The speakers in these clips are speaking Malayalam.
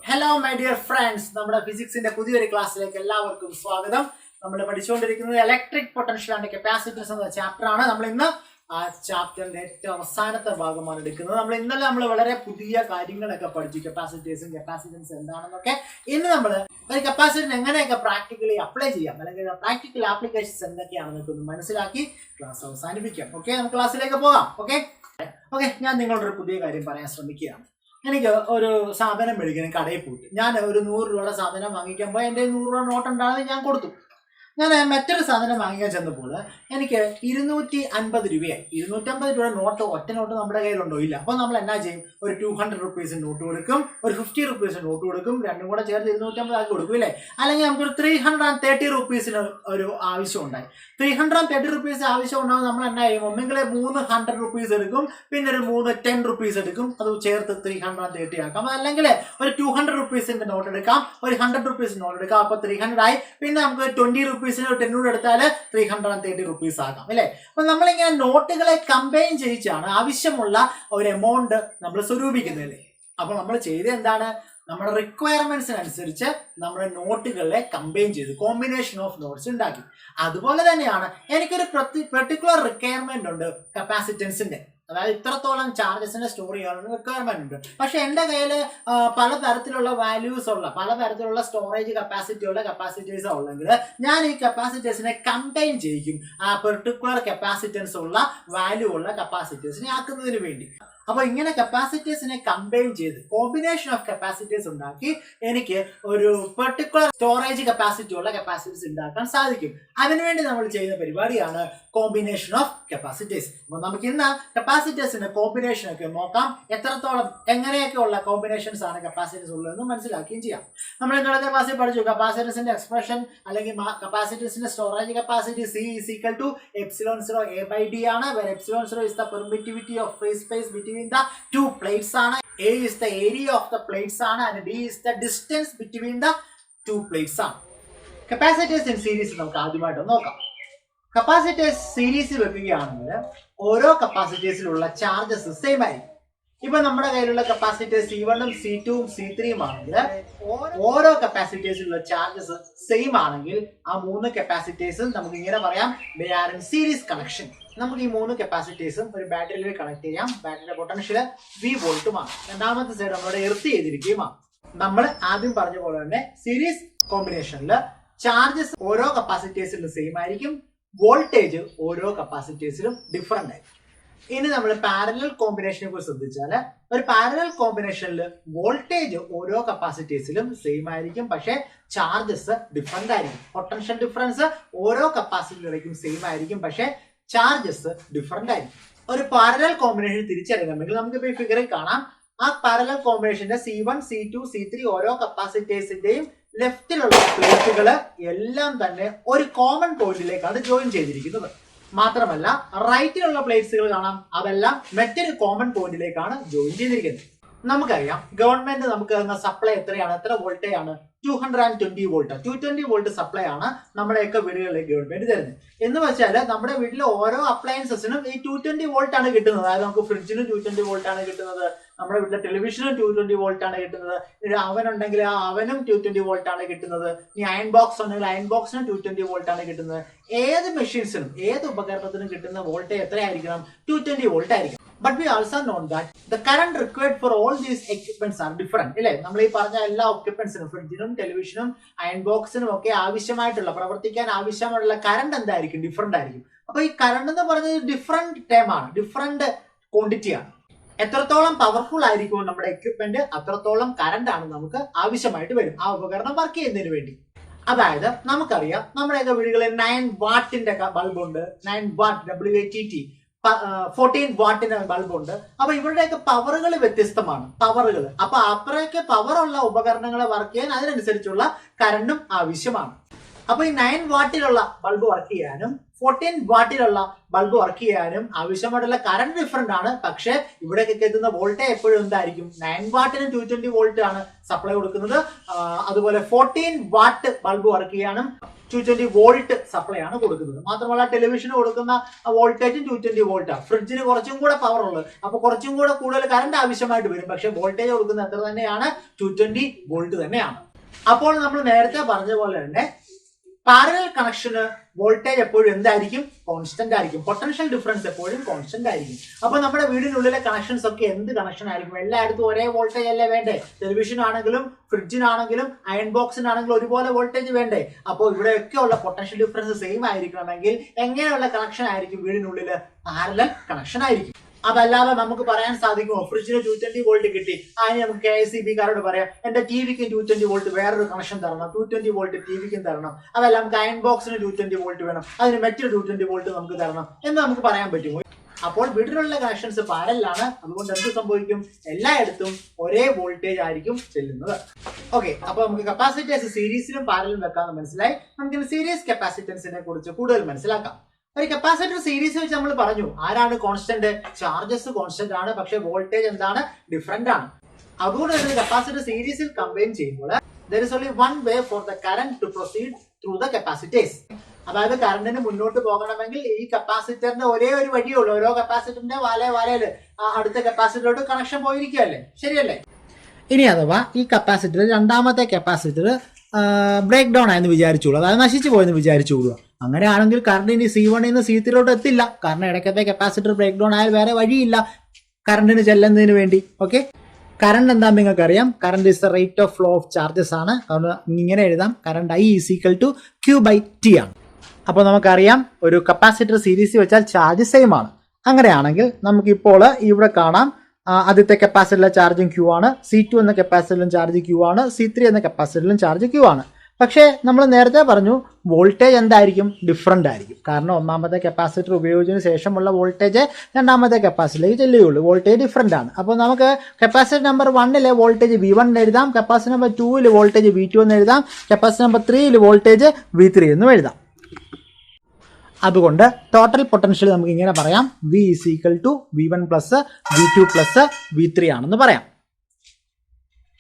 ഹലോ മൈ ഡിയർ ഫ്രണ്ട്സ്, നമ്മുടെ ഫിസിക്സിന്റെ പുതിയൊരു ക്ലാസ്സിലേക്ക് എല്ലാവർക്കും സ്വാഗതം. നമ്മൾ പഠിച്ചുകൊണ്ടിരിക്കുന്നത് ഇലക്ട്രിക് പൊട്ടൻഷ്യൽ ആൻഡ് കപ്പാസിറ്റൻസ് എന്ന ചാപ്റ്റർ ആണ്. നമ്മൾ ഇന്ന് ആ ചാപ്റ്ററിന്റെ ഏറ്റവും അവസാനത്തെ ഭാഗമാണ് എടുക്കുന്നത്. നമ്മൾ വളരെ പുതിയ കാര്യങ്ങളൊക്കെ പഠിച്ചു, കപ്പാസിറ്റേഴ്സും കപ്പാസിറ്റൻസ് എന്താണെന്നൊക്കെ. ഇന്ന് നമ്മൾ ഒരു കപ്പാസിറ്റർ എങ്ങനെയൊക്കെ പ്രാക്ടിക്കലി അപ്ലൈ ചെയ്യാം, അല്ലെങ്കിൽ പ്രാക്ടിക്കൽ ആപ്ലിക്കേഷൻസ് എന്തൊക്കെയാണെന്നൊക്കെ ഒന്ന് മനസ്സിലാക്കി ക്ലാസ് അവസാനിപ്പിക്കാം. ഓക്കെ, നമുക്ക് ക്ലാസ്സിലേക്ക് പോകാം. ഓക്കെ, ഞാൻ നിങ്ങളോടൊരു പുതിയ കാര്യം പറയാൻ ശ്രമിക്കുകയാണ്. എനിക്ക് ഒരു സാധനം മേടിക്കണം, കടയിൽ പോയിട്ട് ഞാൻ ഒരു 100 രൂപയുടെ സാധനം വാങ്ങിക്കാൻ പോയി. എൻ്റെ 100 രൂപ നോട്ട് ഉണ്ടാകുന്നത് ഞാൻ കൊടുത്തു. ഞാൻ മറ്റൊരു സാധനം വാങ്ങിക്കാൻ ചെന്നപ്പോൾ എനിക്ക് 250 രൂപയായി. 250 രൂപ നോട്ട്, ഒറ്റ നോട്ട് നമ്മുടെ കയ്യിലുണ്ടോ? ഇല്ല. അപ്പോൾ നമ്മൾ എന്നാ ചെയ്യും? ഒരു 200 റുപ്പീസ് നോട്ട് കൊടുക്കും, ഒരു 50 റുപ്പീസ് നോട്ട് കൊടുക്കും, രണ്ടും കൂടെ ചേർത്ത് 250 ആക്കി കൊടുക്കും, ഇല്ലേ? അല്ലെങ്കിൽ നമുക്കൊരു 330 റുപ്പീസിന് ഒരു ആവശ്യം ഉണ്ടായി. 330 റുപ്പീസ് ആവശ്യം ഉണ്ടാകും. നമ്മൾ എന്നാ ചെയ്യും? ഒന്നെങ്കിൽ 300 റുപ്പീസ് എടുക്കും, പിന്നെ ഒരു 10 റുപ്പീസ് എടുക്കും, അത് ചേർത്ത് 330 ആക്കാം. അല്ലെങ്കിൽ ഒരു 200 റുപ്പീസിന്റെ നോട്ട് എടുക്കാം, ഒരു 100 റുപ്പീസ് നോട്ട് എടുക്കാം, അപ്പോൾ 300 ആയി. പിന്നെ നമുക്ക് 20 റുപ്പീസിന് 10 കൂടെ എടുത്താൽ 330 റുപ്പീസ് ആകാം, അല്ലേ? അപ്പൊ നമ്മളിങ്ങനെ നോട്ടുകളെ കമ്പൈൻ ചെയ്യിച്ചാണ് ആവശ്യമുള്ള ഒരു എമൗണ്ട് നമ്മൾ സ്വരൂപിക്കുന്നത്. അപ്പൊ നമ്മൾ ചെയ്ത് എന്താണ്? നമ്മുടെ റിക്വയർമെന്റ്സിനനുസരിച്ച് നമ്മുടെ നോട്ടുകളെ കമ്പൈൻ ചെയ്ത് കോമ്പിനേഷൻ ഓഫ് നോട്ട്സ് ഉണ്ടാക്കി. അതുപോലെ തന്നെയാണ് എനിക്കൊരു പെർട്ടിക്കുലർ റിക്വയർമെന്റ് ഉണ്ട് കപ്പാസിറ്റൻസിന്റെ, അതായത് ഇത്രത്തോളം ചാർജസിനെ സ്റ്റോർ ചെയ്യാനുള്ള റിക്വയർമെന്റ് ഉണ്ട്. പക്ഷെ എൻ്റെ കയ്യിൽ പലതരത്തിലുള്ള വാല്യൂസ് ഉള്ള, പലതരത്തിലുള്ള സ്റ്റോറേജ് കപ്പാസിറ്റി ഉള്ള കപ്പാസിറ്റേഴ്സ് ഉള്ളെങ്കിൽ ഞാൻ ഈ കപ്പാസിറ്റേഴ്സിനെ കമ്പൈൻ ചെയ്യിക്കും ആ പെർട്ടിക്കുലർ കപ്പാസിറ്റൻസ് ഉള്ള വാല്യൂ ഉള്ള കപ്പാസിറ്റേഴ്സിനെ ആക്കുന്നതിന് വേണ്ടി. അപ്പൊ ഇങ്ങനെ കപ്പാസിറ്റേഴ്സിനെ കമ്പൈൻ ചെയ്ത് കോമ്പിനേഷൻ ഓഫ് കപ്പാസിറ്റേഴ്സ് ഉണ്ടാക്കി എനിക്ക് ഒരു പെർട്ടിക്കുലർ സ്റ്റോറേജ് കപ്പാസിറ്റി ഉള്ള കപ്പാസിറ്റേഴ്സ് ഉണ്ടാക്കാൻ സാധിക്കും. അതിനുവേണ്ടി നമ്മൾ ചെയ്യുന്ന പരിപാടിയാണ് കോമ്പിനേഷൻ ഓഫ് കപ്പാസിറ്റേഴ്സ്. അപ്പൊ നമുക്ക് ഇന്ന് കപ്പാസിറ്റേഴ്സിന്റെ കോമ്പിനേഷൻ ഒക്കെ നോക്കാം. എത്രത്തോളം എങ്ങനെയൊക്കെ ഉള്ള കോമ്പിനേഷൻസ് ആണ് കപ്പാസിറ്റേഴ്സ് ഉള്ളതെന്ന് മനസ്സിലാക്കുകയും ചെയ്യാം. നമ്മൾ ഇന്നത്തെ ക്ലാസ്സിൽ പഠിച്ചു കപ്പാസിറ്റേഴ്സിന്റെ എക്സ്പ്രഷൻ അല്ലെങ്കിൽ കപ്പാസിറ്റേഴ്സിന്റെ storage capacity C is equal to epsilon 0 A/d ആണ്. where epsilon 0 is the permittivity of free space between the two plates ആണ്. A is the area of the plates ആണ്, and D is the distance between the two plates ആണ്. കപ്പാസിറ്റേഴ്സ് ഇൻ സീരീസ് നമുക്ക് ആദ്യമായിട്ട് നോക്കാം. കപ്പാസിറ്റേഴ്സ് സീരീസിൽ വെക്കുകയാണെങ്കിൽ ഓരോ കപ്പാസിറ്റേഴ്സിലുള്ള ചാർജസ് സെയിം ആയിരിക്കും. ഇപ്പൊ നമ്മുടെ കയ്യിലുള്ള കപ്പാസിറ്റേഴ്സ് C1 C2 C3 ആണെങ്കിൽ ഓരോ കപ്പാസിറ്റേഴ്സിലുള്ള ചാർജസ് സെയിം ആണെങ്കിൽ ആ 3 കപ്പാസിറ്റേഴ്സും നമുക്ക് ഇങ്ങനെ പറയാം, they are in series connection. നമുക്ക് ഈ 3 കപ്പാസിറ്റേഴ്സും ഒരു ബാറ്ററിയിൽ കണക്ട് ചെയ്യാം. ബാറ്ററിയുടെ പൊട്ടൻഷ്യൽ V വോൾട്ടുമാണ്. രണ്ടാമത്തെ സൈഡ് നമ്മുടെ എർത്ത് ചെയ്തിരിക്കുകയുമാണ്. നമ്മൾ ആദ്യം പറഞ്ഞ പോലെ തന്നെ സീരീസ് കോമ്പിനേഷനിൽ ചാർജസ് ഓരോ കപ്പാസിറ്റേഴ്സിലും സെയിം ആയിരിക്കും, വോൾട്ടേജ് ഓരോ കപ്പാസിറ്റേഴ്സിലും ഡിഫറെന്റ് ആയിരിക്കും. ഇനി നമ്മൾ പാരലൽ കോമ്പിനേഷനെ കുറിച്ച് ശ്രദ്ധിച്ചാൽ ഒരു പാരലൽ കോമ്പിനേഷനിൽ വോൾട്ടേജ് ഓരോ കപ്പാസിറ്റേഴ്സിലും സെയിം ആയിരിക്കും, പക്ഷേ ചാർജസ് ഡിഫറെന്റ് ആയിരിക്കും. പൊട്ടൻഷ്യൽ ഡിഫറൻസ് ഓരോ കപ്പാസിറ്ററിലേക്കും സെയിം ആയിരിക്കും, പക്ഷേ ചാർജസ് ഡിഫറെന്റ് ആയിരിക്കും. ഒരു പാരലൽ കോമ്പിനേഷൻ തിരിച്ചറിയണമെങ്കിൽ നമുക്കിപ്പോൾ ഈ ഫിഗറിൽ കാണാം, ആ പാരലൽ കോമ്പിനേഷന്റെ C1 C2 C3 ഓരോ കപ്പാസിറ്റേഴ്സിന്റെയും ലെഫ്റ്റിലുള്ള പ്ലേറ്റുകൾ എല്ലാം തന്നെ ഒരു കോമൺ പോയിന്റിലേക്കാണ് ജോയിൻ ചെയ്തിരിക്കുന്നത്. മാത്രമല്ല റൈറ്റിലുള്ള പ്ലേറ്റ്സുകൾ കാണാം, അതെല്ലാം മറ്റൊരു കോമൺ പോയിന്റിലേക്കാണ് ജോയിൻ ചെയ്തിരിക്കുന്നത്. നമുക്കറിയാം ഗവൺമെന്റ് നമുക്ക് തന്ന സപ്ലൈ എത്രയാണ്, എത്ര വോൾട്ടേജ് ആണ്? 220 വോൾട്ട്. 220 വോൾട്ട് സപ്ലൈ ആണ് നമ്മുടെയൊക്കെ വീടുകളിലേക്ക് ഗവൺമെന്റ് തരുന്നത്. എന്ന് വെച്ചാൽ നമ്മുടെ വീട്ടിലെ ഓരോ അപ്ലയൻസസിനും ഈ 220 വോൾട്ട് ആണ് കിട്ടുന്നത്. അതായത് നമുക്ക് ഫ്രിഡ്ജിനും 220 വോൾട്ട് ആണ് കിട്ടുന്നത്, നമ്മുടെ വീട്ടിലെ ടെലിവിഷനും 220 വോൾട്ട് ആണ് കിട്ടുന്നത്, അവൻ ഉണ്ടെങ്കിൽ ആ അവനും 220 വോൾട്ട് ആണ് കിട്ടുന്നത്, ഇനി അയൺ ബോക്സ് ഉണ്ടെങ്കിൽ അയൺ ബോക്സിനും 220 വോൾട്ട് ആണ് കിട്ടുന്നത്. ഏത് മെഷീൻസിനും ഏത് ഉപകരണത്തിനും കിട്ടുന്ന വോൾട്ടേജ് എത്രയായിരിക്കണം? 220 വോൾട്ട് ആയിരിക്കും. But we also know that the current required for all these equipments are different. ഇല്ലേ? നമ്മൾ ഈ പറഞ്ഞ എല്ലാ എക്യുപ്മെന്റ്സിനും, ഫ്രിഡ്ജിനും ടെലിവിഷനും അയൺ ബോക്സിനും ഒക്കെ ആവശ്യമായിട്ടുള്ള, പ്രവർത്തിക്കാൻ ആവശ്യമായിട്ടുള്ള കറണ്ട് എന്തായിരിക്കും? ഡിഫറെന്റ് ആയിരിക്കും. അപ്പൊ ഈ കറണ്ട് എന്ന് പറയുന്നത് ഡിഫറെന്റ് ടേം ആണ്, ഡിഫറെന്റ് ക്വാണ്ടിറ്റി ആണ്. എത്രത്തോളം പവർഫുൾ ആയിരിക്കും നമ്മുടെ എക്യുപ്മെന്റ്, അത്രത്തോളം കറണ്ട് ആണ് നമുക്ക് ആവശ്യമായിട്ട് വരും ആ ഉപകരണം വർക്ക് ചെയ്യുന്നതിന് വേണ്ടി. അതായത് നമുക്കറിയാം നമ്മുടെയൊക്കെ വീടുകളിൽ 9 വാട്ടിന്റെ ബൾബ് ഉണ്ട്, 9 വാട്ട് WATT, 14 വാട്ടിന്റെ ബൾബ് ഉണ്ട്. അപ്പൊ ഇവരുടെയൊക്കെ പവറുകൾ വ്യത്യസ്തമാണ്, പവറുകൾ. അപ്പൊ അത്രയൊക്കെ പവർ ഉള്ള ഉപകരണങ്ങളെ വർക്ക് ചെയ്യാൻ അതിനനുസരിച്ചുള്ള കറണ്ടും ആവശ്യമാണ്. അപ്പൊ ഈ 9 വാട്ടിലുള്ള ബൾബ് വർക്ക് ചെയ്യാനും 14 വാട്ടിലുള്ള ബൾബ് വർക്ക് ചെയ്യാനും ആവശ്യമായിട്ടുള്ള കറണ്ട് ഡിഫറെന്റ് ആണ്. പക്ഷെ ഇവിടേക്ക് എത്തുന്ന വോൾട്ടേജ് എപ്പോഴും എന്തായിരിക്കും? 9 വാട്ടിനും 220 വോൾട്ട് ആണ് സപ്ലൈ കൊടുക്കുന്നത്. അതുപോലെ 14 വാട്ട് ബൾബ് വർക്ക് ചെയ്യാനും 220 വോൾട്ട് സപ്ലൈ ആണ് കൊടുക്കുന്നത്. മാത്രമല്ല ടെലിവിഷന് കൊടുക്കുന്ന വോൾട്ടേജും 220 വോൾട്ടാണ്. ഫ്രിഡ്ജിന് കുറച്ചും കൂടെ പവർ ഉള്ളത്, അപ്പൊ കുറച്ചും കൂടെ കൂടുതൽ കറണ്ട് ആവശ്യമായിട്ട് വരും. പക്ഷെ വോൾട്ടേജ് കൊടുക്കുന്നത് എത്ര തന്നെയാണ്? 220 വോൾട്ട് തന്നെയാണ്. അപ്പോൾ നമ്മൾ നേരത്തെ പറഞ്ഞ പോലെ തന്നെ പാരലൽ കണക്ഷന് വോൾട്ടേജ് എപ്പോഴും എന്തായിരിക്കും? കോൺസ്റ്റന്റ് ആയിരിക്കും. പൊട്ടൻഷ്യൽ ഡിഫറൻസ് എപ്പോഴും കോൺസ്റ്റന്റ് ആയിരിക്കും. അപ്പൊ നമ്മുടെ വീടിനുള്ളിലെ കണക്ഷൻസ് ഒക്കെ എന്ത് കണക്ഷൻ ആയിരിക്കും? എല്ലായിടത്തും ഒരേ വോൾട്ടേജ് അല്ലേ വേണ്ടേ? ടെലിവിഷനാണെങ്കിലും ഫ്രിഡ്ജിനാണെങ്കിലും അയൺ ബോക്സിനാണെങ്കിലും ഒരുപോലെ വോൾട്ടേജ് വേണ്ടേ? അപ്പോൾ ഇവിടെയൊക്കെ ഉള്ള പൊട്ടൻഷ്യൽ ഡിഫറൻസ് സെയിം ആയിരിക്കണമെങ്കിൽ എങ്ങനെയുള്ള കണക്ഷൻ ആയിരിക്കും? വീടിനുള്ളിൽ പാരലൽ കണക്ഷൻ ആയിരിക്കും. അതല്ലാതെ നമുക്ക് പറയാൻ സാധിക്കുമോ ഫ്രിഡ്ജിന് 220 വോൾട്ട് കിട്ടി, അതിന് നമുക്ക് KICB-കാരോട് പറയാം എന്റെ ടിവിക്ക് 220 വോൾട്ട് വേറൊരു കണക്ഷൻ തരണം, 220 വോൾട്ട് ടിവിക്കും തരണം. അതല്ല നമുക്ക് അയൺ ബോക്സിന് 220 വോൾട്ട് വേണം, അതിന് മറ്റൊരു 220 വോൾട്ട് നമുക്ക് തരണം എന്ന് നമുക്ക് പറയാൻ പറ്റുമോ? അപ്പോൾ വീട്ടിലുള്ള കണക്ഷൻസ് പാരലാണ്. അതുകൊണ്ട് എന്ത് സംഭവിക്കും? എല്ലായിടത്തും ഒരേ വോൾട്ടേജ് ആയിരിക്കും ചെല്ലുന്നത്. ഓക്കെ, അപ്പൊ നമുക്ക് കപ്പാസിറ്റേഴ്സ് സീരീസിലും പാരലും വെക്കാമെന്ന് മനസ്സിലായി. നമുക്കിനി സീരീസ് കപ്പാസിറ്റൻസിനെ കുറിച്ച് കൂടുതൽ മനസ്സിലാക്കാം. ഒരു കപ്പാസിറ്റർ സീരീസ് വെച്ച് നമ്മൾ പറഞ്ഞു ആരാണ് കോൺസ്റ്റന്റ്? ചാർജസ് കോൺസ്റ്റന്റ് ആണ്, പക്ഷെ വോൾട്ടേജ് എന്താണ്? ഡിഫറെന്റ് ആണ്. അതുകൊണ്ട് തന്നെ കപ്പാസിറ്റർ സീരീസിൽ കമ്പൈൻ ചെയ്യുമ്പോൾ there is only one way for the current to proceed through the capacitors. അതായത് കറണ്ടിന് മുന്നോട്ട് പോകണമെങ്കിൽ ഈ കപ്പാസിറ്ററിന്റെ ഒരേ ഒരു വഴിയേ ഉള്ളൂ. ഓരോ കപ്പാസിറ്ററിന്റെ വാലയില് അടുത്ത കപ്പാസിറ്ററോട് കണക്ഷൻ പോയിരിക്കുകയല്ലേ, ശരിയല്ലേ? ഇനി അഥവാ ഈ കപ്പാസിറ്റർ രണ്ടാമത്തെ കപ്പാസിറ്റർ ബ്രേക്ക് ഡൗൺ ആയെന്ന് വിചാരിച്ചോളൂ, അതായത് നശിച്ചു പോയെന്ന് വിചാരിച്ചോളൂ. അങ്ങനെയാണെങ്കിൽ കറണ്ട് ഇനി C1 നിന്ന് C3 എത്തില്ല. കാരണം ഇടയ്ക്കത്തെ കപ്പാസിറ്റർ ബ്രേക്ക് ഡൗൺ ആയാൽ വേറെ വഴിയില്ല കറണ്ടിന് ചെല്ലുന്നതിന് വേണ്ടി. ഓക്കെ, കറണ്ട് എന്താണെന്ന് നിങ്ങൾക്ക് അറിയാം. Current is the rate of flow of charges ആണ്. കാരണം ഇങ്ങനെ എഴുതാം, കറണ്ട് I = Q/T ആണ്. അപ്പോൾ നമുക്കറിയാം ഒരു കപ്പാസിറ്റർ സീരീസ് വെച്ചാൽ ചാർജ് സെയിം ആണ്. അങ്ങനെയാണെങ്കിൽ നമുക്കിപ്പോൾ ഇവിടെ കാണാം ആദ്യത്തെ കപ്പാസിറ്ററിലെ ചാർജും Q ആണ്, C2 എന്ന കപ്പാസിറ്ററിലും ചാർജ് Q ആണ്, C3 എന്ന കപ്പാസിറ്ററിലും ചാർജ് Q ആണ്. പക്ഷേ നമ്മൾ നേരത്തെ പറഞ്ഞു വോൾട്ടേജ് എന്തായിരിക്കും? ഡിഫറൻ്റ് ആയിരിക്കും. കാരണം ഒന്നാമത്തെ കപ്പാസിറ്റർ ഉപയോഗിച്ചതിന് ശേഷമുള്ള വോൾട്ടേജ് രണ്ടാമത്തെ കപ്പാസിറ്ററിലേക്ക് ചെല്ലുകയുള്ളൂ. വോൾട്ടേജ് ഡിഫറൻ്റ് ആണ്. അപ്പോൾ നമുക്ക് കപ്പാസിറ്റർ നമ്പർ 1 വോൾട്ടേജ് V1 എന്ന് എഴുതാം, കപ്പാസിറ്റർ നമ്പർ 2 വോൾട്ടേജ് V2 എന്ന് എഴുതാം, കപ്പാസിറ്റർ നമ്പർ 3 വോൾട്ടേജ് V3 എന്നും എഴുതാം. അതുകൊണ്ട് ടോട്ടൽ പൊട്ടൻഷ്യൽ നമുക്ക് ഇങ്ങനെ പറയാം, V = V1 + V2 + V3 ആണെന്ന് പറയാം.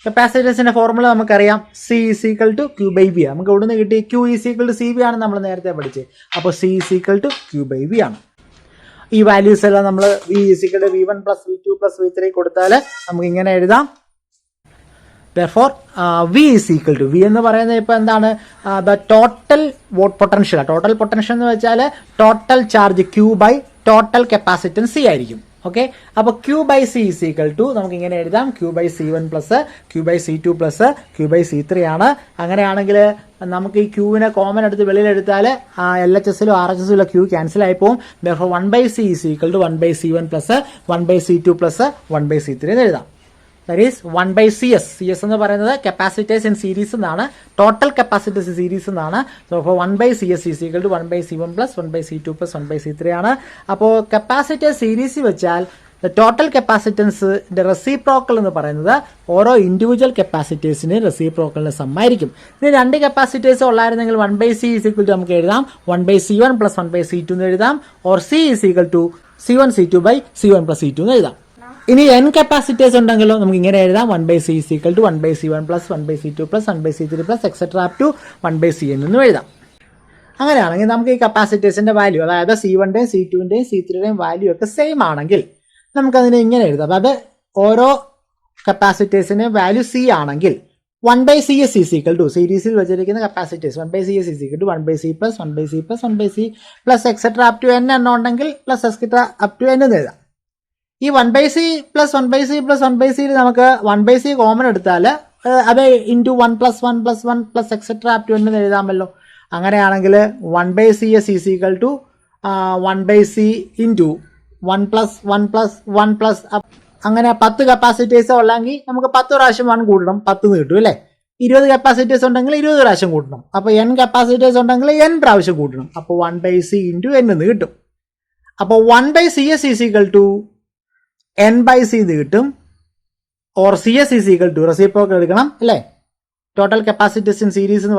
കപ്പാസിറ്റൻസിന്റെ ഫോർമുല നമുക്കറിയാം, C = Q/V. നമുക്ക് ഇവിടുന്ന് കിട്ടി Q = CV ആണ് നമ്മൾ നേരത്തെ പഠിച്ചത്. അപ്പോൾ C = Q/V ആണ്. ഈ വാല്യൂസ് എല്ലാം നമ്മൾ V = V1 + V2 + V3 കൊടുത്താൽ നമുക്ക് ഇങ്ങനെ എഴുതാം. Therefore, V = V എന്ന് പറയുന്നത് ഇപ്പോൾ എന്താണ്? The total potential. Total potential എന്ന് വെച്ചാൽ total charge Q/ total capacitance C ആയിരിക്കും. ഓക്കെ, അപ്പോൾ Q/C = നമുക്ക് ഇങ്ങനെ എഴുതാം, Q/C1 + Q/C2 + Q/C3 ആണ്. അങ്ങനെയാണെങ്കിൽ നമുക്ക് ഈ Qനെ കോമൺ എടുത്ത് വെളിയിലെടുത്താൽ LHSലും RHSലും Q ക്യാൻസൽ ആയി പോകും. Therefore 1/C = 1/C1 + 1/C2 + 1/C3 എന്ന് എഴുതാം. That is 1/CS. CS എന്ന് പറയുന്നത് കപ്പാസിറ്റേഴ്സ് ഇൻ സീരീസ് എന്നാണ്, ടോട്ടൽ കപ്പാസിറ്റേഴ്സ് സീരീസ് എന്നാണ്. സോ അപ്പോൾ 1/CS = 1/C1 + 1/C2 + 1/C3 ആണ്. അപ്പോൾ കപ്പാസിറ്റർ സീരീസ് വെച്ചാൽ ടോട്ടൽ കപ്പാസിറ്റൻസിന്റെ റെസിപ്രോക്കൽ എന്ന് പറയുന്നത് ഓരോ ഇൻഡിവിജ്വൽ കപ്പാസിറ്റേഴ്സിന് റെസിപ്രോക്കലിന്റെ സമ്മായിരിക്കും. ഇനി രണ്ട് കപ്പാസിറ്റേഴ്സ് ഉള്ളായിരുന്നെങ്കിൽ 1/C = നമുക്ക് എഴുതാം 1/C1 + 1/C2 എന്ന് എഴുതാം, ഓർ C = C1C2/C1 + C2 എന്ന് എഴുതാം. ഇനി n കപ്പാസിറ്റേഴ്സ് ഉണ്ടെങ്കിലോ നമുക്ക് ഇങ്ങനെ എഴുതാം, 1/C = 1/C1 + 1/C2 + 1/C3 + etc. up to 1/Cn എന്നും എഴുതാം. അങ്ങനെയാണെങ്കിൽ നമുക്ക് ഈ കപ്പാസിറ്റേഴ്സിന്റെ വാല്യൂ, അതായത് C1ന്റെയും C2ന്റെയും C3യുടെയും വാല്യൂ ഒക്കെ സെയിം ആണെങ്കിൽ നമുക്കതിനെ ഇങ്ങനെ എഴുതാം. അതായത് ഓരോ കപ്പാസിറ്റേഴ്സിന്റെ വാല്യൂ C ആണെങ്കിൽ 1/CS = സീരീസിൽ വെച്ചിരിക്കുന്ന capacitors 1/CS = 1/C + 1/C + 1/C + etc. up to n എണ്ണം ഉണ്ടെങ്കിൽ etc. up to n എന്ന് എഴുതാം. ഈ 1/C + 1/C + 1/C നമുക്ക് 1/C കോമൺ എടുത്താൽ അത് into 1 + 1 + 1 + etc. up to n എന്ന് എഴുതാമല്ലോ. അങ്ങനെയാണെങ്കിൽ 1/CS = 1/C ഇൻറ്റു 1 + 1 + 1 + അങ്ങനെ 10 കപ്പാസിറ്റേഴ്സ് ഉള്ളെങ്കിൽ നമുക്ക് 10 പ്രാവശ്യം 1 കൂട്ടണം, 10 കിട്ടും അല്ലേ. 20 കപ്പാസിറ്റേഴ്സ് ഉണ്ടെങ്കിൽ 20 പ്രാവശ്യം കൂട്ടണം. അപ്പോൾ n കപ്പാസിറ്റേഴ്സ് ഉണ്ടെങ്കിൽ n പ്രാവശ്യം കൂട്ടണം. അപ്പോൾ 1/C × n എന്ന് കിട്ടും. അപ്പോൾ 1/CS = n/C എന്ന് കിട്ടും, ഓർ CS = റെസിപ്രോക്കൽ എടുക്കണം അല്ലേ. ടോട്ടൽ കപ്പാസിറ്റൻസ് ഇൻ സീരീസ് എന്ന്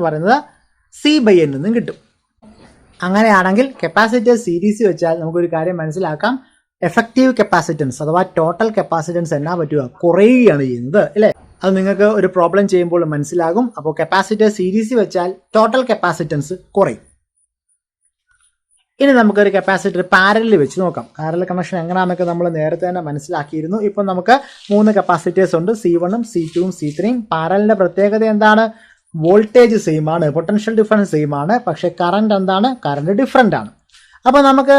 പറയുന്നത് C/N എന്നും കിട്ടും. അങ്ങനെയാണെങ്കിൽ കപ്പാസിറ്റർ സീരീസ് വെച്ചാൽ നമുക്കൊരു കാര്യം മനസ്സിലാക്കാം, എഫക്റ്റീവ് കപ്പാസിറ്റൻസ് അഥവാ ടോട്ടൽ കപ്പാസിറ്റൻസ് എന്നാ പറ്റുക, കുറയുകയാണ് ചെയ്യുന്നത് അല്ലേ. അത് നിങ്ങൾക്ക് ഒരു പ്രോബ്ലം ചെയ്യുമ്പോൾ മനസ്സിലാകും. അപ്പോൾ കപ്പാസിറ്റർ സീരീസ് വെച്ചാൽ ടോട്ടൽ കപ്പാസിറ്റൻസ് കുറയും. ഇനി നമുക്കൊരു കപ്പാസിറ്റർ പാരലിൽ വെച്ച് നോക്കാം. പാരലൽ കണക്ഷൻ എങ്ങനെയാണെന്നൊക്കെ നമ്മൾ നേരത്തെ തന്നെ മനസ്സിലാക്കിയിരുന്നു. ഇപ്പം നമുക്ക് 3 കപ്പാസിറ്റേഴ്സ് ഉണ്ട്, C1ഉം C2ഉം C3യും. പാരലിന്റെ പ്രത്യേകത എന്താണ്? വോൾട്ടേജ് സെയിം ആണ്, പൊട്ടൻഷ്യൽ ഡിഫറൻസ് സെയിം ആണ്, പക്ഷേ കറണ്ട് എന്താണ്? കറണ്ട് ഡിഫറൻ്റ് ആണ്. അപ്പോൾ നമുക്ക്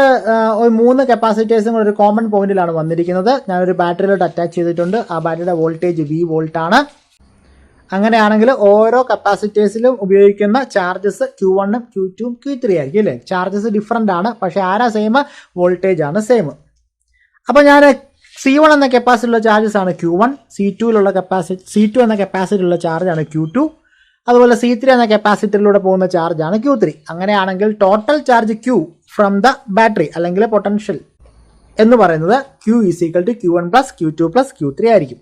3 കപ്പാസിറ്റേഴ്സും കൂടെ ഒരു കോമൺ പോയിന്റിലാണ് വന്നിരിക്കുന്നത്. ഞാനൊരു ബാറ്ററിയിലോട്ട് അറ്റാച്ച് ചെയ്തിട്ടുണ്ട്. ആ ബാറ്ററിയുടെ വോൾട്ടേജ് V വോൾട്ട് ആണ്. അങ്ങനെയാണെങ്കിൽ ഓരോ കപ്പാസിറ്റേഴ്സിലും ഉപയോഗിക്കുന്ന ചാർജസ് Q1ഉം Q2ഉം Q3 ആയിരിക്കും അല്ലേ. ചാർജസ് ഡിഫറൻ്റ് ആണ്, പക്ഷേ ആരാ സെയിം? വോൾട്ടേജ് ആണ് സെയിം. അപ്പോൾ ഞാൻ C1 എന്ന കപ്പാസിറ്റിയിലുള്ള ചാർജസ് ആണ് Q1, C2 എന്ന കപ്പാസിറ്റിയിലുള്ള ചാർജാണ് Q2, അതുപോലെ C3 എന്ന കപ്പാസിറ്ററിലൂടെ പോകുന്ന ചാർജാണ് Q3. അങ്ങനെയാണെങ്കിൽ total charge Q from the battery അല്ലെങ്കിൽ പൊട്ടൻഷ്യൽ എന്ന് പറയുന്നത് Q = Q1 + Q2 + Q3 ആയിരിക്കും.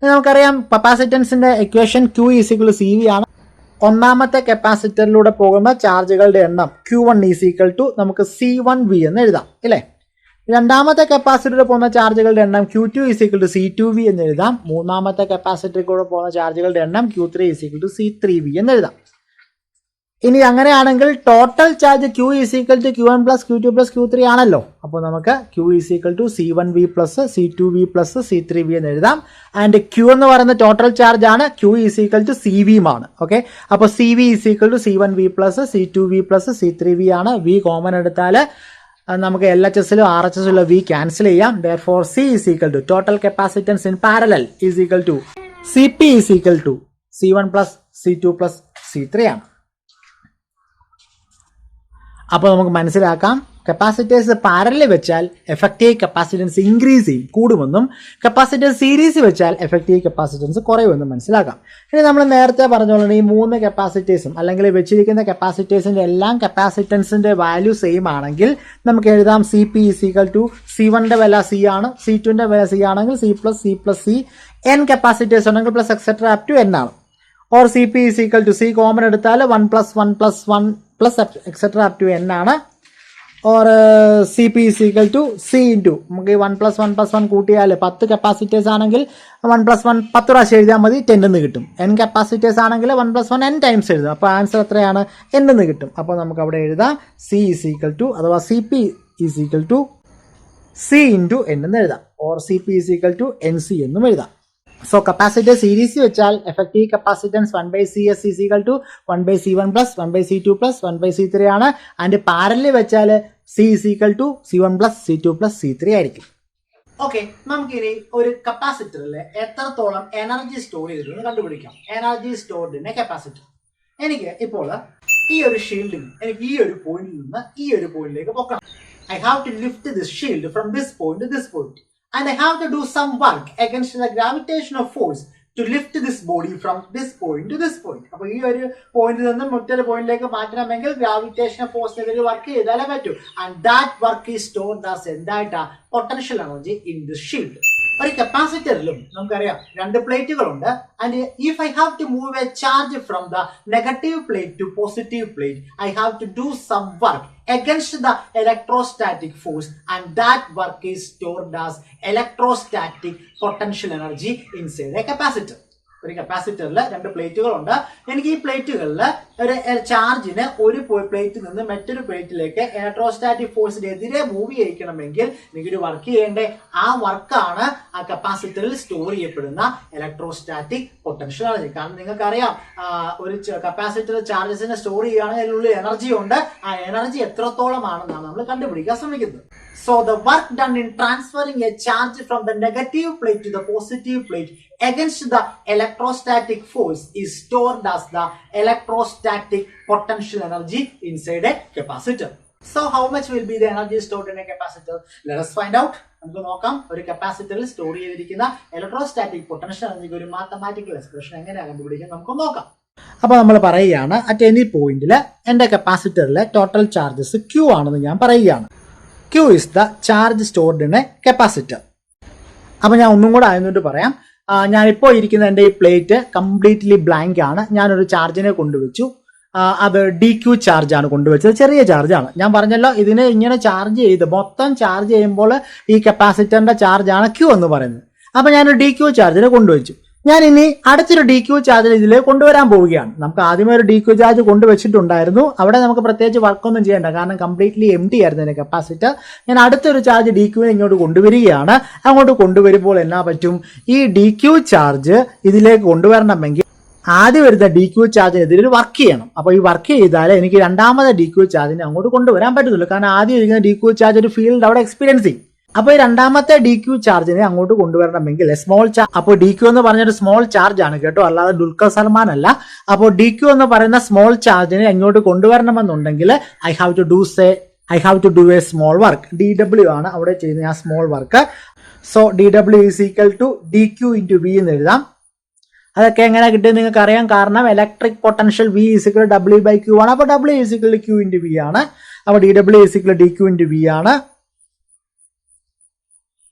നമുക്കറിയാം കപ്പാസിറ്റൻസിന്റെ ഇക്വേഷൻ Q = CV ആണ്. ഒന്നാമത്തെ കപ്പാസിറ്ററിലൂടെ പോകുന്ന ചാർജുകളുടെ എണ്ണം Q1 = നമുക്ക് C1V എന്ന് എഴുതാം അല്ലേ. രണ്ടാമത്തെ കപ്പാസിറ്ററിൽ പോകുന്ന ചാർജുകളുടെ എണ്ണം Q2 = C2V എന്ന് എഴുതാം. മൂന്നാമത്തെ കപ്പാസിറ്ററിൽ കൂടെ പോകുന്ന ചാർജുകളുടെ എണ്ണം Q3 = C3V എന്ന് എഴുതാം. ഇനി അങ്ങനെയാണെങ്കിൽ total charge Q = Q1 + Q2 + Q3 ആണല്ലോ. അപ്പോൾ നമുക്ക് Q = C1V + C2V + C3V എന്ന് എഴുതാം. ആൻഡ് Q എന്ന് പറയുന്ന ടോട്ടൽ ചാർജ് ആണ്, Q = CV ആണ്. ഓക്കെ, അപ്പോൾ CV = C1V + C2V + C3V ആണ്. V കോമൺ എടുത്താൽ നമുക്ക് LHSലും RHSലുള്ള V ക്യാൻസൽ ചെയ്യാം. Therefore C = total capacitance in parallel = CP = C1 + C2 + C3 ആണ്. അപ്പോൾ നമുക്ക് മനസ്സിലാക്കാം, കപ്പാസിറ്റേഴ്സ് പാരലൽ വെച്ചാൽ എഫക്റ്റീവ് കപ്പാസിറ്റൻസ് ഇൻക്രീസ് ചെയ്യും, കൂടുമെന്നും കപ്പാസിറ്റർ സീരീസ് വെച്ചാൽ എഫക്റ്റീവ് കപ്പാസിറ്റൻസ് കുറയുമെന്നും മനസ്സിലാക്കാം. ഇനി നമ്മൾ നേരത്തെ പറഞ്ഞോളൂ, ഈ 3 കപ്പാസിറ്റേഴ്സും അല്ലെങ്കിൽ വെച്ചിരിക്കുന്ന കപ്പാസിറ്റേഴ്സിന്റെ എല്ലാം കപ്പാസിറ്റൻസിന്റെ വാല്യൂ സെയിം ആണെങ്കിൽ നമുക്ക് എഴുതാം CP = C1ന്റെ വില C ആണ്, C2ന്റെ വില C ആണെങ്കിൽ C + C + C, N capacitors ഉണ്ടെങ്കിൽ plus etcetera up to N ആണ്. ഓർ CP = C കോമൺ എടുത്താൽ 1 + 1 + 1 plus etcetera up to N ആണ്. ഓർ CP = C ഇൻറ്റു നമുക്ക് 1 + 1 + 1 കൂട്ടിയാൽ 10 കപ്പാസിറ്റേഴ്സ് ആണെങ്കിൽ 1 + 1 10 പ്രാവശ്യം എഴുതിയാൽ മതി, 10 എന്ന് കിട്ടും. N കപ്പാസിറ്റേഴ്സ് ആണെങ്കിൽ 1 + 1 N ടൈംസ് എഴുതും. അപ്പോൾ ആൻസർ എത്രയാണ്? N എന്ന് കിട്ടും. അപ്പോൾ നമുക്ക് അവിടെ എഴുതാം C = അഥവാ CP = C ഇൻറ്റു N എന്ന് എഴുതാം. ഓർ CP = NC എന്നും എഴുതാം. സോ കപ്പാസിറ്റർ സീരീസ് വെച്ചാൽ effective capacitance 1/CS = 1/C1 + 1/C2 + 1/C3 ആണ്. ആൻഡ് പാരലൽ വെച്ചാൽ C = C1 + C2 + C3 ആയിരിക്കും. ഓക്കെ, നമുക്കിനി ഒരു കപ്പാസിറ്ററിൽ എത്രത്തോളം എനർജി സ്റ്റോർ ചെയ്തിട്ടുണ്ട് കണ്ടുപിടിക്കാം. Energy stored in a capacitor. എനിക്ക് ഇപ്പോൾ ഈ ഒരു ഷീൽഡിൽ എനിക്ക് ഈ ഒരു പോയിന്റിൽ നിന്ന് ഈ ഒരു പോയിന്റിലേക്ക് പോക്കണം. I have to lift this shield from this point to this point. And I have to do some work against the gravitational force to lift this body from this point to this point. അപ്പോൾ ഈ ഒരു പോയിന്റിൽ നിന്ന് മറ്റൊരു പോയിന്റിലേക്ക് മാറ്റണമെങ്കിൽ ഗ്രാവിറ്റേഷണൽ ഫോഴ്സിനെതിരെ വർക്ക് ചെയ്താലേ പറ്റൂ. And that work is stored as എന്തായിട്ടാ? Potential energy in the shield. ഒരു കപ്പാസിറ്ററിലും നമുക്കറിയാം 2 പ്ലേറ്റുകളുണ്ട്. And if I have to move a charge from the negative plate to positive plate, I have to do some work against the electrostatic force, and that work is stored as electrostatic potential energy inside a capacitor. ഒരു കപ്പാസിറ്ററിൽ 2 പ്ലേറ്റുകളുണ്ട്. എനിക്ക് ഈ പ്ലേറ്റുകളിൽ ഒരു ചാർജിന് ഒരു പ്ലേറ്റിൽ നിന്ന് മറ്റൊരു പ്ലേറ്റിലേക്ക് ഇലക്ട്രോസ്റ്റാറ്റിക് ഫോഴ്സിന് എതിരെ മൂവ് ചെയ്യിക്കണമെങ്കിൽ എനിക്കൊരു വർക്ക് ചെയ്യേണ്ടേ. ആ വർക്കാണ് ആ കപ്പാസിറ്ററിൽ സ്റ്റോർ ചെയ്യപ്പെടുന്ന ഇലക്ട്രോസ്റ്റാറ്റിക് പൊട്ടൻഷ്യൽ എനർജി. കാരണം നിങ്ങൾക്കറിയാം, ഒരു കപ്പാസിറ്റർ ചാർജസിനെ സ്റ്റോർ ചെയ്യുകയാണെങ്കിൽ അതിനുള്ളിൽ എനർജി ഉണ്ട്. ആ എനർജി എത്രത്തോളമാണെന്നാണ് നമ്മൾ കണ്ടുപിടിക്കാൻ ശ്രമിക്കുന്നത്. So the work done in transferring a charge from the negative plate to the positive plate against the electrostatic force is stored as the electrostatic potential energy inside a capacitor. So how much will be the energy stored in a capacitor? Let us find out. നമുക്ക് നോക്കാം, ഒരു കപ്പാസിറ്ററിൽ സ്റ്റോർ ചെയ്തിരിക്കുന്ന ഇലക്ട്രോസ്റ്റാറ്റിക് പൊട്ടൻഷ്യൽ എനർജിക്ക് ഒരു മാത്തമാറ്റിക്കൽ എക്സ്പ്രഷൻ എങ്ങനെയാണ് കണ്ടുപിടിക്കാൻ നമുക്ക് നോക്കാം. അപ്പോൾ നമ്മൾ പറയുകയാണ്, അറ്റ് എനി പോയിന്റിൽ എൻ്റെ കപ്പാസിറ്ററിലെ ടോട്ടൽ ചാർജസ് Q ആണെന്ന് ഞാൻ പറയുകയാണ്. Q is the charge stored in a capacitor. അപ്പോൾ ഞാൻ ഒന്നും കൂടെ ആയതുകൊണ്ട് പറയാം. ഞാനിപ്പോൾ ഇരിക്കുന്ന എൻ്റെ ഈ പ്ലേറ്റ് കംപ്ലീറ്റ്ലി ബ്ലാങ്ക് ആണ്. ഞാനൊരു ചാർജിനെ കൊണ്ടുവച്ചു. അത് DQ ചാർജാണ് കൊണ്ടുവച്ചത്. ചെറിയ ചാർജാണ്. ഞാൻ പറഞ്ഞല്ലോ ഇതിനെ ഇങ്ങനെ ചാർജ് ചെയ്ത് മൊത്തം ചാർജ് ചെയ്യുമ്പോൾ ഈ കപ്പാസിറ്ററിന്റെ ചാർജാണ് Q എന്ന് പറയുന്നത്. അപ്പൊ ഞാനൊരു DQ ചാർജിനെ കൊണ്ടുവച്ചു. ഞാൻ ഇനി അടുത്തൊരു DQ ചാർജ് ഇതിൽ കൊണ്ടുവരാൻ പോവുകയാണ്. നമുക്ക് ആദ്യമേ ഒരു DQ ചാർജ് കൊണ്ടുവച്ചിട്ടുണ്ടായിരുന്നു. അവിടെ നമുക്ക് പ്രത്യേകിച്ച് വർക്കൊന്നും ചെയ്യേണ്ട, കാരണം കംപ്ലീറ്റ്ലി എംറ്റി ആയിരുന്നു എൻ്റെ കപ്പാസിറ്റർ. ഞാൻ അടുത്തൊരു ചാർജ് DQനെ ഇങ്ങോട്ട് കൊണ്ടുവരികയാണ്. അങ്ങോട്ട് കൊണ്ടുവരുമ്പോൾ എന്നാ പറ്റും, ഈ DQ ചാർജ് ഇതിലേക്ക് കൊണ്ടുവരണമെങ്കിൽ ആദ്യം വരുന്ന DQ ചാർജിനെതിരെ വർക്ക് ചെയ്യണം. അപ്പോൾ ഈ വർക്ക് ചെയ്താൽ എനിക്ക് രണ്ടാമത്തെ DQ ചാർജിനെ അങ്ങോട്ട് കൊണ്ടുവരാൻ പറ്റത്തുള്ളൂ. കാരണം ആദ്യം ഇരിക്കുന്ന DQ ചാർജ് ഒരു ഫീൽഡ് അവിടെ എക്സ്പീരിയൻസ് ചെയ്യും. അപ്പോൾ ഈ രണ്ടാമത്തെ DQ ചാർജിനെ അങ്ങോട്ട് കൊണ്ടുവരണമെങ്കിൽ സ്മോൾ ചാർജ്, അപ്പോൾ DQ എന്ന് പറഞ്ഞൊരു സ്മോൾ ചാർജ് ആണ് കേട്ടോ, അല്ലാതെ ദുൽഖർ സൽമാൻ അല്ല. അപ്പോൾ DQ എന്ന് പറയുന്ന സ്മോൾ ചാർജിനെ അങ്ങോട്ട് കൊണ്ടുവരണമെന്നുണ്ടെങ്കിൽ I have to do a small work. DW ആണ് അവിടെ ചെയ്യുന്ന ആ small work. So DW is equal to DQ into V എന്ന് എഴുതാം. അതൊക്കെ എങ്ങനെ കിട്ടിയത് നിങ്ങൾക്ക് അറിയാം, കാരണം electric potential V is equal W/Q ആണ്. അപ്പോൾ W is equal Q into V ആണ്. അപ്പോൾ DW is equal DQ into V ആണ്.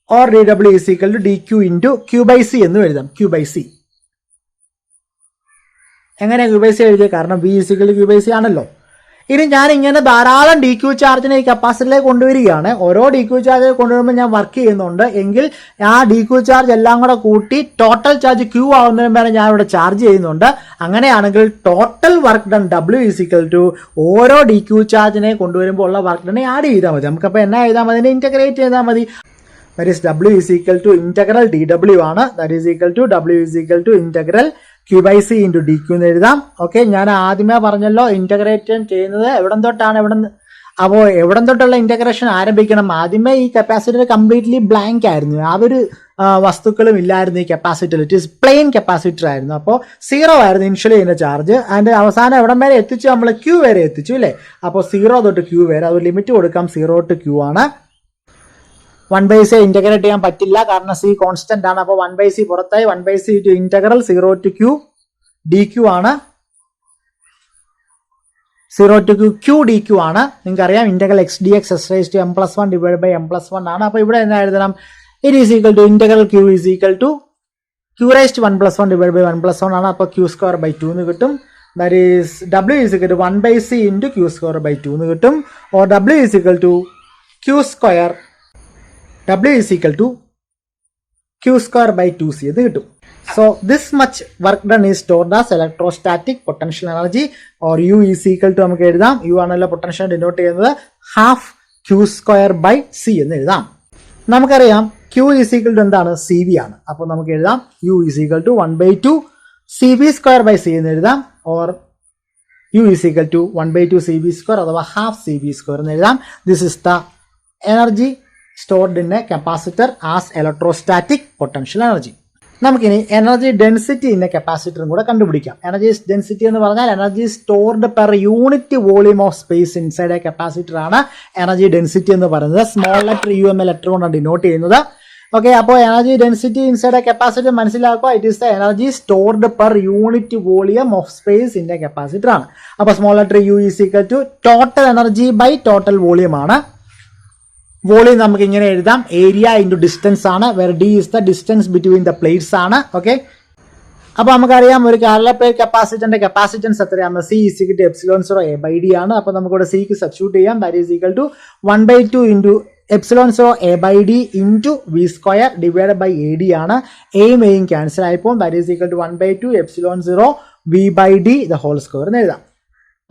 Or DW is equal DQ into Q/C എന്ന് എഴുതാം. Q/C എങ്ങനെ Q/C എഴുതിയത്, കാരണം V ഈസിക്കൽ Q/C ആണല്ലോ. ഇനി ഞാൻ ഇങ്ങനെ ധാരാളം DQ ചാർജിനെ ഈ കപ്പാസിറ്ററിലേക്ക് കൊണ്ടുവരികയാണ്. ഓരോ DQ ചാർജ് കൊണ്ടുവരുമ്പോൾ ഞാൻ വർക്ക് ചെയ്യുന്നുണ്ട് എങ്കിൽ ആ DQ ചാർജ് എല്ലാം കൂടെ കൂട്ടി ടോട്ടൽ ചാർജ് Q ആവുന്നതിന് വരെ ഞാൻ ഇവിടെ ചാർജ് ചെയ്യുന്നുണ്ട്. അങ്ങനെയാണെങ്കിൽ total work done W is equal to ഓരോ DQ ചാർജിനെ കൊണ്ടുവരുമ്പോൾ ഉള്ള വർക്ക് ഡണ്ണെ ആഡ് ചെയ്താൽ മതി. നമുക്കപ്പോൾ എന്നാ എഴുതാൻ മതി, ഇന്റഗ്രേറ്റ് ചെയ്താൽ മതി. That is W is equal to integral DW ആണ്. That is equal to W is equal to integral Q/C into DQ എന്ന് എഴുതാം. ഓക്കെ, ഞാൻ ആദ്യമേ പറഞ്ഞല്ലോ ഇന്റഗ്രേഷൻ ചെയ്യുന്നത് എവിടം തൊട്ടാണ്, അപ്പോൾ എവിടം തൊട്ടുള്ള ഇന്റഗ്രേഷൻ ആരംഭിക്കണം. ആദ്യമേ ഈ കപ്പാസിറ്റർ കംപ്ലീറ്റ്ലി ബ്ലാങ്ക് ആയിരുന്നു, യാതൊരു വസ്തുക്കളും ഇല്ലായിരുന്നു ഈ capacitor. It is plain capacitor ആയിരുന്നു. അപ്പോൾ 0 ആയിരുന്നു ഇനിഷ്യലി ഇതിന്റെ ചാർജ്. അതിന്റെ അവസാനം എവിടം വരെ എത്തിച്ചു, നമ്മൾ Q വരെ എത്തിച്ചു അല്ലേ. അപ്പോൾ 0 തൊട്ട് Q വരെ, അത് ലിമിറ്റ് കൊടുക്കാം, 0 to Q ആണ്. 1/C ഇന്റഗ്രേറ്റ് ചെയ്യാൻ പറ്റില്ല, കാരണം C കോൺസ്റ്റന്റ് ആണ്. അപ്പോൾ 1/C പുറത്തായി. 1/C to integral 0 to Q DQ ആണ്. 0 to Q DQ ആണ്. നിങ്ങൾക്കറിയാം integral x dx s raised to m+1 divide by m+1 ആണ്. അപ്പോൾ ഇവിടെ എന്താ എഴുതണം, it is equal to integral Q is equal to Q raised to 1+1 divide by 1+1 ആണ്. അപ്പോൾ Q²/2 എന്ന് കിട്ടും. That is W is equal to 1/C into Q²/2 എന്ന് കിട്ടും. Or W is equal to W is equal to Q²/2C എന്ന് കിട്ടും. So this much work done is stored as electrostatic potential energy, or U is equal to നമുക്ക് എഴുതാം, U ആണല്ലോ പൊട്ടൻഷ്യൽ ഡിനോട്ട് ചെയ്യുന്നത്, half Q²/C എന്ന് എഴുതാം. നമുക്കറിയാം Q is equal to എന്താണ്, CV ആണ്. അപ്പോൾ നമുക്ക് എഴുതാം U is equal to 1/2 CV²/C എന്ന് എഴുതാം. or U is equal to 1/2 CV² അഥവാ half CV² എന്ന് എഴുതാം. This is the energy stored in a capacitor as electrostatic potential energy. നമുക്കിനി എനർജി ഡെൻസിറ്റി ഇൻ എ കപ്പാസിറ്ററും കൂടെ കണ്ടുപിടിക്കാം. എനർജി ഡെൻസിറ്റി എന്ന് പറഞ്ഞാൽ energy stored per unit volume of space inside a capacitor ആണ് എനർജി ഡെൻസിറ്റി എന്ന് പറയുന്നത്. സ്മോൾ ലെറ്റർ UM ലെറ്റർ കൊണ്ടാണ് ഡിനോട്ട് ചെയ്യുന്നത്. ഓക്കെ, അപ്പോൾ energy density inside a capacitor മനസ്സിലാക്കുക. It is the energy stored per unit volume of space in a capacitor ആണ്. അപ്പോൾ small letter U is equal to total energy by total volume ആണ്. വോളിയം നമുക്ക് ഇങ്ങനെ എഴുതാം, ഏരിയ ഇൻറ്റു ഡിസ്റ്റൻസ് ആണ്, where D is the distance between the plates ആണ്. ഓക്കെ, അപ്പോൾ നമുക്കറിയാം ഒരു കാലപ്പേർ കപ്പാസിറ്ററിന്റെ കപ്പാസിറ്റൻസ് എത്രയാണ്, C is equal to ε0 A/D ആണ്. അപ്പോൾ നമുക്കിവിടെ Cക്ക് സബ്സ്റ്റിറ്റ്യൂട്ട് ചെയ്യാം. That is equal to 1/2 into ε0 A/D into V² divide by AD ആണ്. എയും ക്യാൻസൽ ആയിപ്പോൾ. That is equal to 1/2 ε0 V/D the whole square എന്ന് എഴുതാം.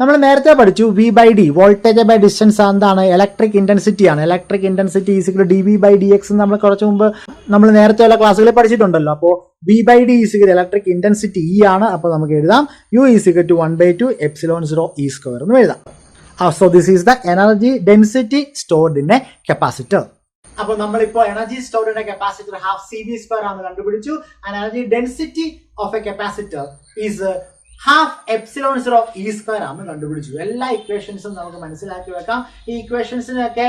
നമ്മൾ നേരത്തെ പഠിച്ചു V/D, വോൾട്ടേജ് ബൈ ഡിസ്റ്റൻസ് എന്താണ്, ഇലക്ട്രിക് ഇന്റൻസിറ്റി ആണ്. Electric intensity is equal to dV/dx നമ്മൾ കുറച്ച് മുമ്പ് നമ്മൾ നേരത്തെയുള്ള ക്ലാസ്സുകളിൽ പഠിച്ചിട്ടുണ്ടല്ലോ. അപ്പോൾ V/D is equal electric intensity E ആണ്. അപ്പോൾ നമുക്ക് എഴുതാം U is equal to 1/2 ε0 E² എന്ന് എഴുതാം. So this is the energy density stored in a capacitor. അപ്പോൾ നമ്മളിപ്പോൾ energy stored in a capacitor half CV² ആണ് കണ്ടുപിടിച്ചു. And energy density of a capacitor is half ε0 E² ആണ് കണ്ടുപിടിച്ചു. എല്ലാ ഇക്വേഷൻസും നമുക്ക് മനസ്സിലാക്കി വെക്കാം. ഈ ഇക്വേഷൻസിനൊക്കെ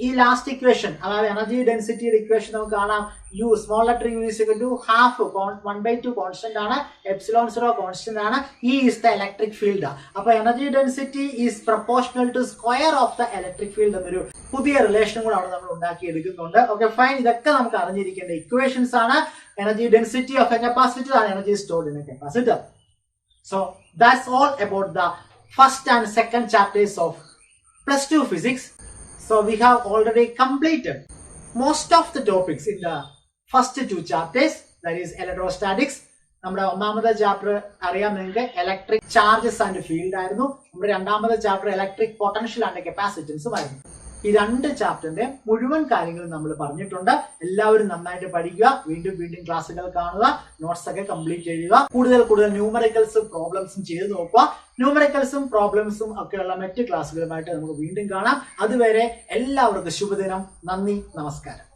ഈ ലാസ്റ്റ് ഇക്വേഷൻ, അതായത് എനർജി ഡെൻസിറ്റിയുടെ ഇക്വേഷൻ നമുക്ക് കാണാം U small letter U is equal to half 1/2 constant ആണ്, എപ്സിലോൺ 0 കോൺസ്റ്റന്റ് ആണ്, E is the electric field. അപ്പൊ energy density is proportional to square of the electric field എന്നൊരു പുതിയ റിലേഷൻ കൂടെ അവിടെ നമ്മൾ ഉണ്ടാക്കി എടുക്കുന്നുണ്ട്. ഓക്കെ ഫൈൻ, ഇതൊക്കെ നമുക്ക് അറിഞ്ഞിരിക്കേണ്ട ഇക്വേഷൻസ് ആണ്. Energy density of a capacitor ആണ് energy stored in a capacitor. So that's all about the first and second chapters of plus 2 physics. So we have already completed most of the topics in the first 2 chapters, that is electrostatics. നമ്മുടെ ഒന്നാമത്തെ ചാപ്റ്റർ അറിയാം നിങ്ങൾക്ക്, ഇലക്ട്രിക് ചാർജസ് ആൻഡ് ഫീൽഡ് ആയിരുന്നു. നമ്മുടെ രണ്ടാമത്തെ ചാപ്റ്റർ ഇലക്ട്രിക് പൊട്ടൻഷ്യൽ ആൻഡ് കപ്പാസിറ്റൻസും ആയിരുന്നു. ഈ 2 ചാപ്റ്ററിന്റെ മുഴുവൻ കാര്യങ്ങളും നമ്മൾ പറഞ്ഞിട്ടുണ്ട്. എല്ലാവരും നന്നായിട്ട് പഠിക്കുക, വീണ്ടും വീണ്ടും ക്ലാസ്സുകൾ കാണുക, നോട്ട്സ് ഒക്കെ കംപ്ലീറ്റ് ചെയ്യുക, കൂടുതൽ ന്യൂമറിക്കൽസും പ്രോബ്ലംസും ചെയ്ത് നോക്കുക. ന്യൂമറിക്കൽസും പ്രോബ്ലംസും ഒക്കെയുള്ള മറ്റ് ക്ലാസ്സുകളുമായിട്ട് നമുക്ക് വീണ്ടും കാണാം. അതുവരെ എല്ലാവർക്കും ശുഭദിനം. നന്ദി, നമസ്കാരം.